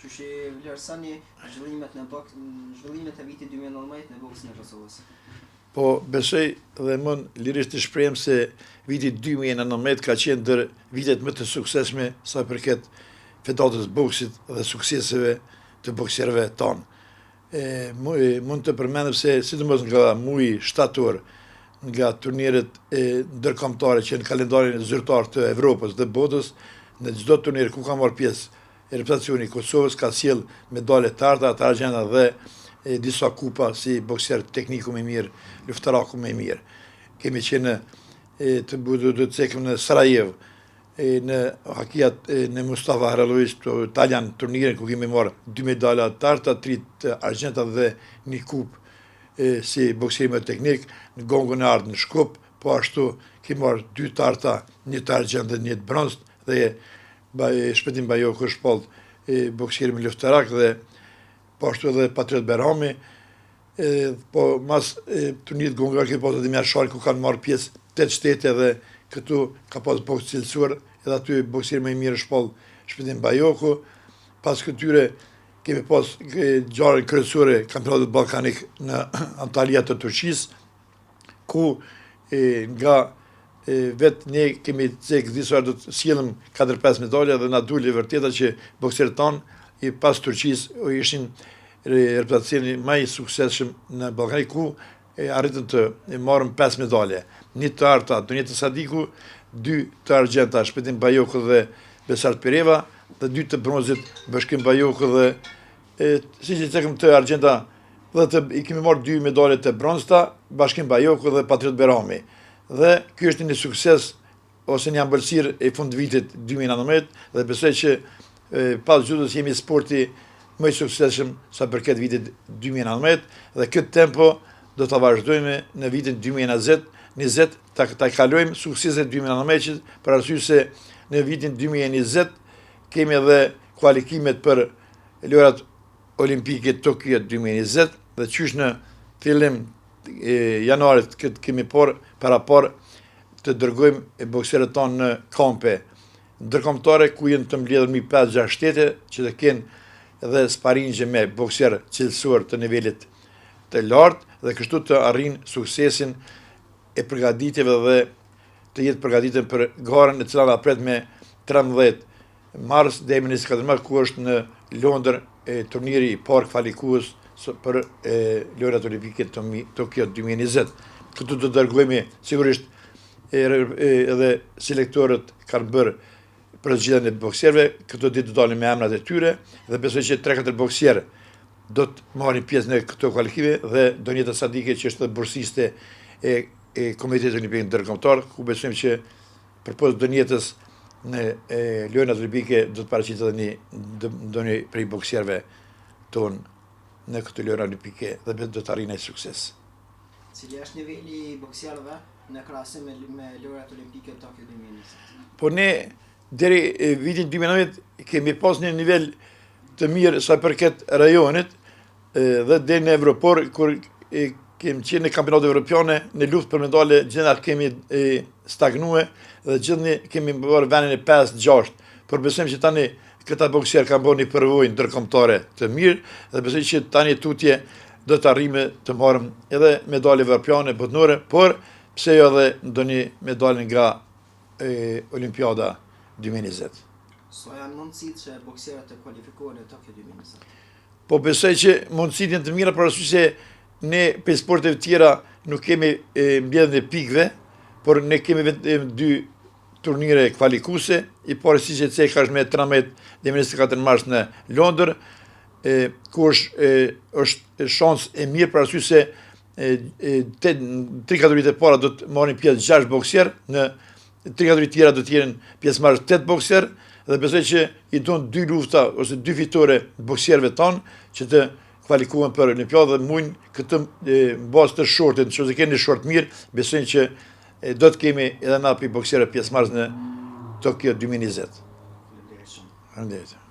Qysh i vlerësoni zhvillimet zhvillimet e vitit 2019 në boksën e Kosovës? Po besoj dhe mund lirisht të shprehem se viti 2019 ka qenë ndër vitet më të suksesshme sa përket fetatës boksit dhe sukseseve të boksierëve tanë. Mund të përmendem se sidomos nga muji shtator, nga turniret ndërkombëtare që në kalendarin zyrtar të Evropës dhe botës, në çdo turnir ku ka marrë pjesë reprezentacioni i Kosovës ka sjell medale të arta, të argjenda dhe disa kupa si boksier tekniku më i mirë, luftaraku më i mirë. Kemi qenë të cekim në Sarajevo, në hakijat në Mustafa Haralović të Italian turnirin ku kemi marrë 2 medala të arta, 3 argjenda dhe 1 kupë si boksier më teknik, në Gongun e Ardë në Shkup, po ashtu kemi marrë 2 të arta, 1 të argjenda dhe 1 të bronz dhe Shpetim Bajoku është shpall boksier më luftarak dhe po ashtu edhe Patriot Berhami, po mas turnirit Gongar kemi pas edhe Mjashari ku kanë marrë pjesë 8 shtete dhe këtu ka pas boks cilësor, edhe aty boksier më i mirë është shpall Shpetim Bajoku. Pas këtyre kemi pas ngjarjen kryesore kampionatit ballkanik në Antalya të Turqisë, ku nga vetë ne kemi cek disa do të sjellëm 4-5 medalja dhe na duli vërteta që bokserët tanë i pas Turqisë ishin reprezentacioni më i suksesshëm në Ballkanik ku arritën të marrën 5 medalje. 1 të arta Donjeta Sadiku, 2 të argjenta Shpetim Bajoku dhe Besart Pireva dhe 2 të bronzit Bashkim Bajoku dhe siç i cekëm të argjenta dhe i kemi marrë 2 medalje të bronzta Bashkim Bajoku dhe Patriot Berhami. Dhe ky është një sukses ose një ambëlsirë e fund vitit 2019 dhe besoj që pas gjudës jemi sporti më i suksesshëm sa përket vitit 2019 dhe këtë tempo do të vazhdojmë në vitin 2020 ta kalojmë sukseset 2019 për arsye se në vitin 2020 kemi edhe kualifikimet për lojrat olimpike Tokyo 2020 dhe qysh në fillim janarit këtë kemi para të dërgojmë bokserët tanë në kampe ndërkombëtare ku jenë të mbledhur 5-6 shtete që të kenë edhe sparingje me bokser cilësor të nivelit të lartë dhe kështu të arrin suksesin e përgatitjeve dhe të jetë përgatitur për garën e cila na pret me 13 mars deri në 24 mars ku është në Londër turniri i parë kvalifikues për lojrat olimpike Tokyo 2020. Këtu do të dërgojmë sigurisht edhe selektorët kanë bërë përgjigjen e bokserëve, këto ditë do dalin me emrat e tyre dhe besoj që 3-4 bokserë do të marrin pjesë në këto kualifikime dhe Donjeta Sadike që është bursiste e Komitetit Olimpik Ndërkombëtar, ku besojmë që përpos Donjetës në lojrat olimpike do të paraqitet edhe ndonjë prej bokserëve tonë në këtë lojra olimpike dhe do të arrijë sukses. Cili është niveli i bokserëve në krahasim me lojrat olimpike Tokyo 2020? Po ne deri vitin 2019 kemi pas një nivel të mirë sa përket rajonit dhe deri në Evropor kur kemi qenë në kampionatet evropiane në luftë për medale gjithnjë kemi stagnuar dhe gjithnjë kemi marrë vendin e 5-6, por besojmë që tani këta bokserë kanë bërë një përvojë ndërkombëtare të mirë dhe besoj që tani tutje do të arrijmë të marrim edhe medale evropiane botërore, por pse jo edhe ndonjë medalë nga Olimpiada 2020. So janë mundësitë që bokserët të kualifikohen në Tokyo 2020? Po besoj që mundësitë janë të mira për arsye se ne për sportet tjera nuk kemi mbledhjen e pikëve, por ne kemi vetëm 2 turnire kvalifikuese, i pari si që ceka është me 13 dhe 24 mars në Londër, ku është shans e mirë për arsye se 3 kategoritë e para do të marrin pjesë 6 bokserë, në 3 kategoritë tjera do të jenë pjesëmarrës 8 bokserë dhe besoj që i duan 2 lufta ose 2 fitore bokserëve tanë që të kvalifikohen për Olimpiadë dhe mund këtë bazë të shortit, nëse keni short mirë, besoj që do të kemi edhe na për bokserë pjesëmarrës në Tokyo 2020. Faleminderit.